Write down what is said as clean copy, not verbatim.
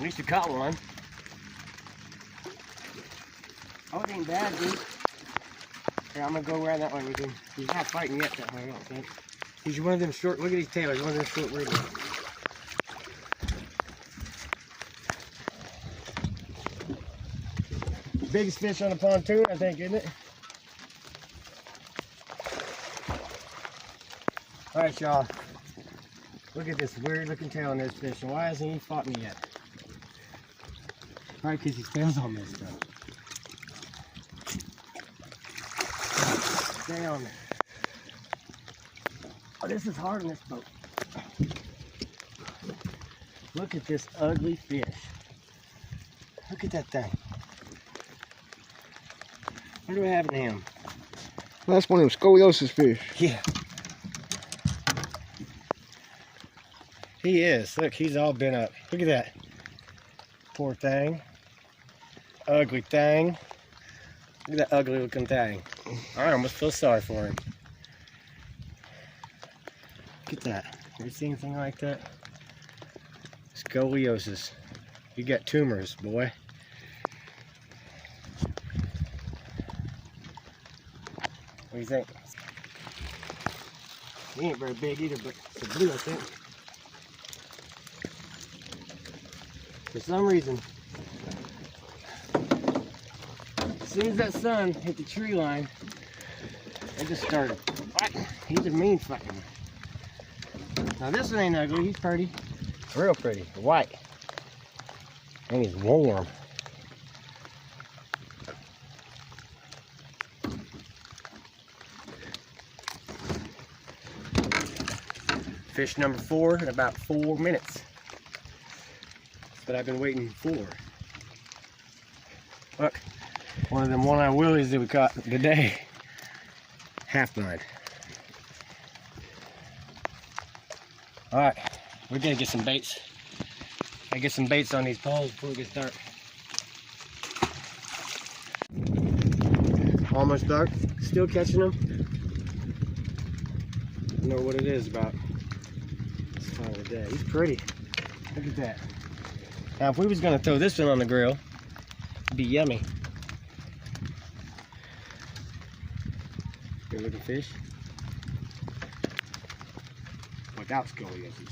At least you caught one. Oh, it ain't bad, dude. Here, I'm gonna go around that way with him. He's not fighting yet that way, I don't think. He's one of them short, look at his tail, he's one of them short wriggles. Biggest fish on the pontoon, I think, isn't it? Alright, y'all. Look at this weird looking tail on this fish. And why hasn't he fought me yet? Probably because his tail's all messed up. Stay on there. Oh, this is hard in this boat. Look at this ugly fish. Look at that thing. What do we have in him? Well, that's one of them scoliosis fish. Yeah. He is. Look, he's all bent up. Look at that. Poor thing. Ugly thing. Look at that ugly looking thing. I almost feel sorry for him. Look at that. Ever seen anything like that? Scoliosis. You got tumors, boy. What do you think? He ain't very big either, but it's a blue, I think. For some reason, as soon as that sun hit the tree line, they just started fighting. He's a mean fucking one. Now this one ain't ugly, he's pretty. Real pretty, white. And he's warm. Fish number 4 in about 4 minutes. But I've been waiting for. Look, one of them one-eye willies that we caught today. Half blind. Alright, we're gonna get some baits. I get some baits on these poles before it gets dark. Almost dark, still catching them. I don't know what it is about this time of the day. He's pretty. Look at that. Now, if we was gonna throw this one on the grill, it'd be yummy. Good looking fish. Without scoliosis.